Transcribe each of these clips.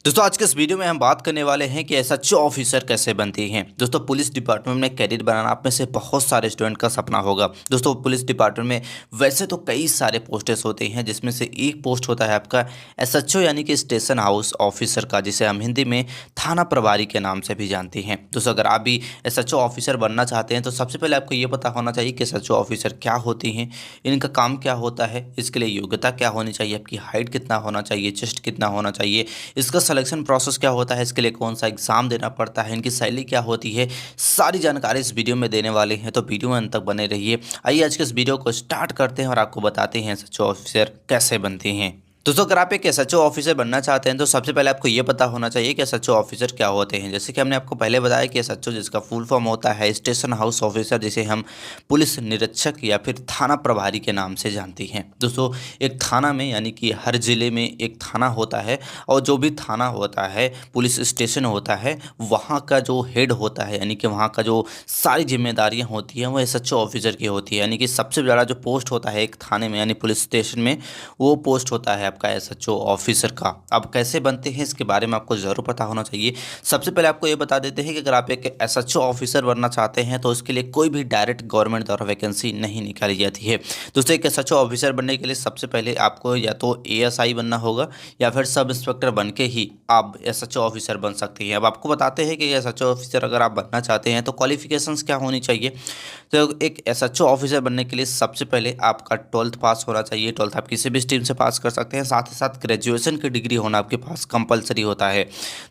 दोस्तों आज के इस वीडियो में हम बात करने वाले हैं कि एसएचओ ऑफिसर कैसे बनते हैं। दोस्तों पुलिस डिपार्टमेंट में कैरियर बनाना आप में से बहुत सारे स्टूडेंट का सपना होगा। दोस्तों पुलिस डिपार्टमेंट में वैसे तो कई सारे पोस्टेस होते हैं, जिसमें से एक पोस्ट होता है आपका एसएचओ यानी कि स्टेशन हाउस ऑफिसर का, जिसे हम हिंदी में थाना प्रभारी के नाम से भी जानते हैं। दोस्तों अगर आप भी एसएचओ ऑफिसर बनना चाहते हैं तो सबसे पहले आपको ये पता होना चाहिए कि एसएचओ ऑफिसर क्या होते हैं, इनका काम क्या होता है, इसके लिए योग्यता क्या होनी चाहिए, आपकी हाइट कितना होना चाहिए, चेस्ट कितना होना चाहिए, इसका सिलेक्शन प्रोसेस क्या होता है, इसके लिए कौन सा एग्जाम देना पड़ता है, इनकी सैलरी क्या होती है। सारी जानकारी इस वीडियो में देने वाले हैं, तो वीडियो में अंत तक बने रहिए। आइए आज के इस वीडियो को स्टार्ट करते हैं और आपको बताते हैं एसएचओ ऑफिसर कैसे बनते हैं। दोस्तों अगर आप एक एसएचओ ऑफिसर बनना चाहते हैं तो सबसे पहले आपको ये पता होना चाहिए कि एसएचओ ऑफिसर क्या होते हैं। जैसे कि हमने आपको पहले बताया कि एसएचओ जिसका फुल फॉर्म होता है स्टेशन हाउस ऑफिसर, जिसे हम पुलिस निरीक्षक या फिर थाना प्रभारी के नाम से जानते हैं। दोस्तों एक थाना में यानी कि हर ज़िले में एक थाना होता है, और जो भी थाना होता है, पुलिस स्टेशन होता है, वहाँ का जो हेड होता है यानी कि वहाँ का जो सारी जिम्मेदारियाँ होती हैं वो एसएचओ ऑफिसर की होती है। यानी कि सबसे ज़्यादा जो पोस्ट होता है एक थाने में यानी पुलिस स्टेशन में, वो पोस्ट होता है आपका एसएचओ ऑफिसर का। अब कैसे बनते हैं इसके बारे में आपको ज़रूर पता होना चाहिए। सबसे पहले आपको ये बता देते हैं कि अगर आप एक एसएचओ ऑफिसर बनना चाहते हैं तो उसके लिए कोई भी डायरेक्ट गवर्नमेंट द्वारा वैकेंसी नहीं निकाली जाती है। दोस्तों एक एसएचओ ऑफिसर बनने के लिए सबसे पहले आपको या तो एएसआई बनना होगा या फिर सब इंस्पेक्टर बन के ही आप एसएचओ ऑफिसर बन सकते हैं। अब आपको बताते हैं कि एसएचओ ऑफिसर अगर आप बनना चाहते हैं तो क्वालिफिकेशंस क्या होनी चाहिए। तो एक एसएचओ ऑफिसर बनने के लिए सबसे पहले आपका 12th पास होना चाहिए। 12th आप किसी भी स्ट्रीम से पास कर सकते हैं, साथ ही साथ ग्रेजुएशन की डिग्री होना आपके पास कंपलसरी होता है।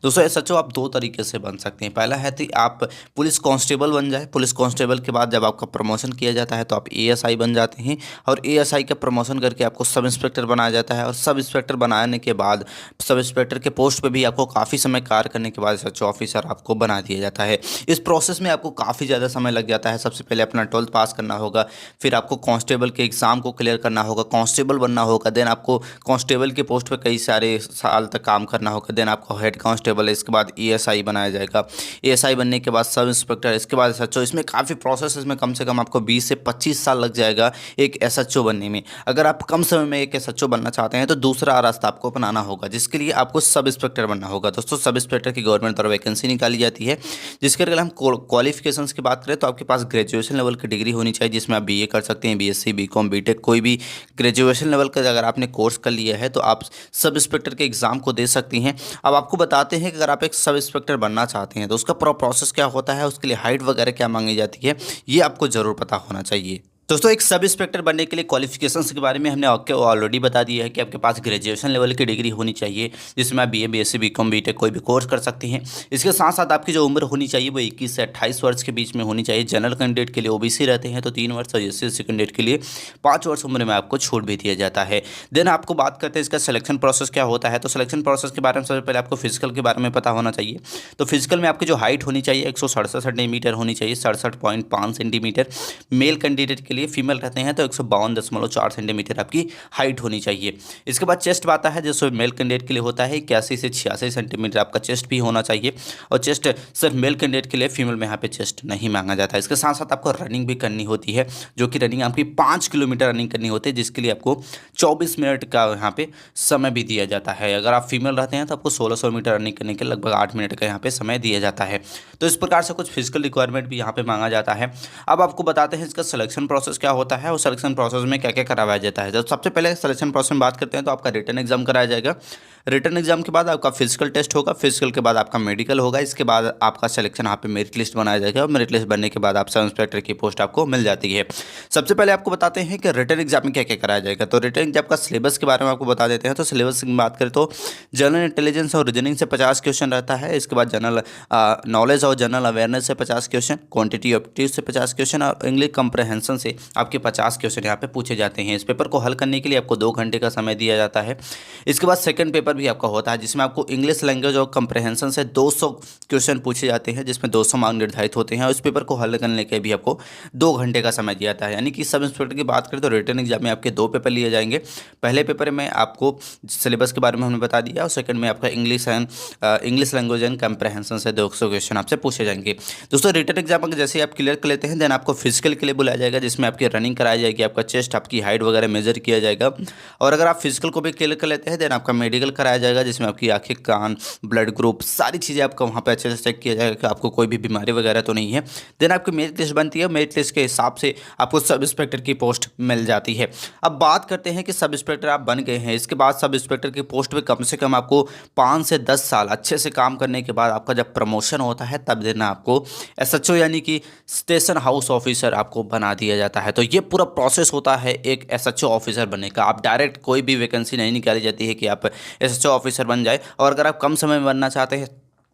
दोस्तों एसएचओ आप दो तरीके से बन सकते हैं। पहला है कि आप पुलिस कांस्टेबल बन जाए, पुलिस कांस्टेबल के बाद जब आपका प्रमोशन किया जाता है तो आप एएसआई बन जाते हैं, और एएसआई का प्रमोशन करके आपको सब इंस्पेक्टर बनाया जाता है, और सब इंस्पेक्टर बनाने के बाद सब इंस्पेक्टर के पोस्ट पे भी आपको काफ़ी समय कार्य करने के बाद एसएचओ ऑफिसर आपको बना दिया जाता है। इस प्रोसेस में आपको काफ़ी ज़्यादा समय लग जाता है। सबसे पहले अपना 12th पास करना होगा, फिर आपको कांस्टेबल के एग्ज़ाम को क्लियर करना होगा, कांस्टेबल बनना होगा, देन आपको कांस्टेबल के पोस्ट पे कई सारे साल तक काम करना होगा, देन आपको हेड कांस्टेबल है, इसके बाद एएसआई बनाया जाएगा, एएसआई बनने के बाद सब इंस्पेक्टर, इसके बाद एसएचओ। इसमें काफ़ी प्रोसेस, इसमें कम से कम आपको 20 से 25 साल लग जाएगा एक एसएचओ बनने में। अगर आप कम समय में एक एसएचओ बनना चाहते हैं तो दूसरा रास्ता आपको अपनाना होगा, जिसके लिए आपको सब इंस्पेक्टर बनना होगा। दोस्तों सब इंस्पेक्टर की गवर्नमेंट द्वारा वैकेंसी निकाली जाती है, जिसके अगर हम क्वालिफिकेशंस की बात करें तो आपके पास ग्रेजुएशन लेवल की डिग्री होनी चाहिए, जिसमें आप बीए कर सकते हैं, बीएससी, बीकॉम, बीटेक, कोई भी ग्रेजुएशन लेवल का अगर आपने कोर्स कर लिया है तो आप सब इंस्पेक्टर के एग्ज़ाम को दे सकती हैं। अब आपको बताते हैं कि अगर आप एक सब इंस्पेक्टर बनना चाहते हैं तो उसका पूरा प्रोसेस क्या होता है, उसके लिए हाइट वगैरह क्या मांगी जाती है, ये आपको ज़रूर पता होना चाहिए। दोस्तों एक सब इंस्पेक्टर बनने के लिए क्वालिफिकेशंस के बारे में हमने आपको ऑलरेडी बता दिया है कि आपके पास ग्रेजुएशन लेवल की डिग्री होनी चाहिए, जिसमें आप बीए, बीएससी, बीकॉम, बीटेक कोई भी कोर्स कर सकते हैं। इसके साथ साथ आपकी जो उम्र होनी चाहिए वो 21 से 28 वर्ष के बीच में होनी चाहिए। जनरल कैंडिडेट के लिए ओबीसी रहते हैं तो 3 वर्ष, और एससी कैंडिडेट के लिए 5 वर्ष उम्र में आपको छूट भी दिया जाता है। देन आपको बात करते हैं इसका सिलेक्शन प्रोसेस क्या होता है। तो सिलेक्शन प्रोसेस के बारे में सबसे पहले आपको फिजिकल के बारे में पता होना चाहिए। तो फिजिकल में आपकी जो हाइट होनी चाहिए 167 सेंटीमीटर होनी चाहिए, 67.5 सेंटीमीटर मेल कैंडिडेट के लिए। फीमेल रहते हैं तो 152.4 सेंटीमीटर आपकी हाइट होनी चाहिए। इसके बाद चेस्ट आता है, जो मेल कैंडिडेट के लिए होता है 81 से 86 सेंटीमीटर आपका चेस्ट भी होना चाहिए, और चेस्ट सिर्फ मेल कैंडिडेट के लिए, फीमेल में यहाँ पे चेस्ट नहीं मांगा जाता है। इसके साथ साथ आपको रनिंग भी करनी होती है, जो कि रनिंग आपकी 5 किलोमीटर रनिंग करनी होती है, जिसके लिए आपको 24 मिनट का यहाँ पे समय भी दिया जाता है। अगर आप फीमेल रहते हैं तो आपको 1600 मीटर रनिंग करने के लगभग 8 मिनट का यहाँ पे समय दिया जाता है। तो इस प्रकार से कुछ फिजिकल रिक्वायरमेंट भी यहाँ पे मांगा जाता है। अब आपको बताते हैं इसका सिलेक्शन प्रोसेस क्या होता है और सिलेक्शन प्रोसेस में क्या क्या करवाया जाता है। जब सबसे पहले सिलेक्शन प्रोसेस में बात करते हैं तो आपका रिटन एग्जाम कराया जाएगा। रिटन एग्जाम के बाद आपका फिजिकल टेस्ट होगा, फिजिकल के बाद आपका मेडिकल होगा, इसके बाद आपका सिलेक्शन यहाँ पे मेरिट लिस्ट बनाया जाएगा, और मेरिट लिस्ट बनने के बाद आप सब इंस्पेक्टर की पोस्ट आपको मिल जाती है। सबसे पहले आपको बताते हैं कि रिटन एग्जाम में क्या क्या कराया जाएगा। तो रिटन एग्जाम का सिलेबस के बारे में आपको बता देते हैं। तो सिलेबस की बात करें तो जनरल इंटेलिजेंस और रीजनिंग से 50 क्वेश्चन रहता है। इसके बाद जनरल नॉलेज और जनरल अवेयरनेस से 50 क्वेश्चन, क्वांटिटी एप्टीट्यूड से 50 क्वेश्चन, और इंग्लिश कंप्रहेंशन से आपके 50 क्वेश्चन यहाँ पे पूछे जाते हैं। इस पेपर को हल करने के लिए आपको 2 घंटे का समय दिया जाता है। इसके बाद सेकंड पेपर भी आपका होता है, जिसमें आपको इंग्लिश लैंग्वेज और कंप्रहेंशन से 200 क्वेश्चन पूछे जाते हैं, जिसमें 200 मार्क निर्धारित होते हैं, और इस पेपर को हल करने के भी आपको 2 घंटे का समय दिया जाता है। यानी कि सब इंस्पेक्टर की बात करें तो रिटन एग्जाम में आपके 2 पेपर लिए जाएंगे। पहले पेपर में आपको सिलेबस के बारे में हमने बता दिया, और सेकंड में आपका इंग्लिश लैंग्वेज एंड कंप्रहेंशन से 200 क्वेश्चन आपसे पूछे जाएंगे। दोस्तों रिटन एग्जाम जैसे आप क्लियर कर लेते हैं, देन आपको फिजिकल के लिए बुलाया जाएगा, जिसमें जिसमें आपकी रनिंग कराई जाएगी, आपका चेस्ट, आपकी हाइट वगैरह मेजर किया जाएगा। और अगर आप फिजिकल को भी क्लियर कर लेते हैं देन आपका मेडिकल कराया जाएगा, जिसमें आपकी आंखें, कान, ब्लड ग्रुप, सारी चीज़ें आपका वहाँ पे अच्छे से चेक किया जाएगा कि आपको कोई भी बीमारी वगैरह तो नहीं है। देन आपकी मेरिट लिस्ट बनती है, मेरिट लिस्ट के हिसाब से आपको सब इंस्पेक्टर की पोस्ट मिल जाती है। अब बात करते हैं कि सब इंस्पेक्टर आप बन गए हैं, इसके बाद सब इंस्पेक्टर की पोस्ट पे कम से कम आपको 5 से 10 साल अच्छे से काम करने के बाद आपका जब प्रमोशन होता है तब देना आपको एसएचओ यानी कि स्टेशन हाउस ऑफिसर आपको बना दिया जाता है। तो ये पूरा प्रोसेस होता है एक एसएचओ ऑफिसर बनने का। आप डायरेक्ट कोई भी वैकेंसी नहीं निकाली जाती है कि आप एसएचओ ऑफिसर बन जाए। और अगर आप कम समय में बनना चाहते हैं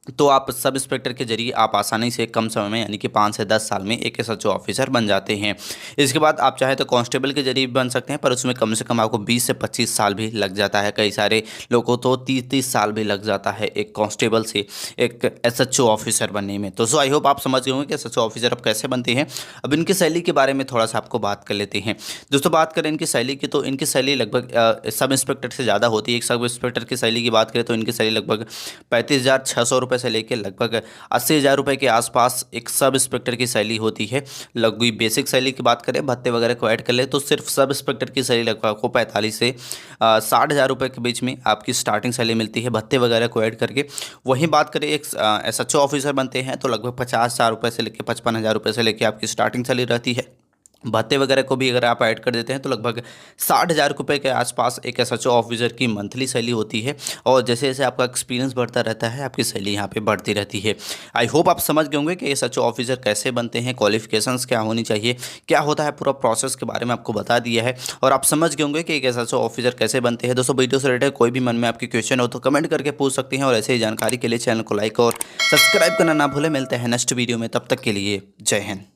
तो आप सब इंस्पेक्टर के जरिए आप आसानी से कम समय में यानी कि 5 से 10 साल में एक एसएचओ ऑफिसर बन जाते हैं। इसके बाद आप चाहे तो कांस्टेबल के जरिए भी बन सकते हैं, पर उसमें कम से कम आपको 20 से 25 साल भी लग जाता है। कई सारे लोगों को तो 30-30 साल भी लग जाता है एक कांस्टेबल से एक एसएचओ ऑफिसर बनने में। तो आई होप आप समझ गए होंगे कि एसएचओ ऑफिसर अब कैसे बनते हैं। अब इनकी सैलरी के बारे में थोड़ा सा आपको बात कर लेते हैं। दोस्तों बात करें इनकी सैलरी की, तो इनकी सैलरी लगभग सब इंस्पेक्टर से ज़्यादा होती है। एक सब इंस्पेक्टर की सैलरी की बात करें तो इनकी सैलरी लगभग 35,600 रुपये से लेकर लगभग 80,000 रुपये के आसपास एक सब इंस्पेक्टर की सैलरी होती है। लगभग बेसिक सैलरी की बात करें, भत्ते वगैरह को ऐड कर ले तो सिर्फ सब इंस्पेक्टर की सैलरी लगभग आपको 45 से 60,000 रुपये के बीच में आपकी स्टार्टिंग सैलरी मिलती है, भत्ते वगैरह को ऐड करके। वहीं बात करें एक एसएचओ ऑफिसर बनते हैं तो लगभग 50,000 रुपये से लेकर 55,000 रुपये से लेकर आपकी स्टार्टिंग सैलरी रहती है। भत्ते वगैरह को भी अगर आप ऐड कर देते हैं तो लगभग 60,000 रुपये के आसपास एक एसएचओ ऑफिसर की मंथली सैलरी होती है। और जैसे जैसे आपका एक्सपीरियंस बढ़ता रहता है आपकी सैलरी यहाँ पे बढ़ती रहती है। आई होप आप समझ गए होंगे कि एसएचओ ऑफिसर कैसे बनते हैं, क्वालिफिकेशंस क्या होनी चाहिए, क्या होता है, पूरा प्रोसेस के बारे में आपको बता दिया है। और आप समझ गए होंगे कि एक एसएचओ ऑफिसर कैसे बनते हैं। दोस्तों वीडियो से रिलेटेड कोई भी मन में आपकी क्वेश्चन हो तो कमेंट करके पूछ सकते हैं। और ऐसे ही जानकारी के लिए चैनल को लाइक और सब्सक्राइब करना ना भूलें। मिलते हैं नेक्स्ट वीडियो में, तब तक के लिए जय हिंद।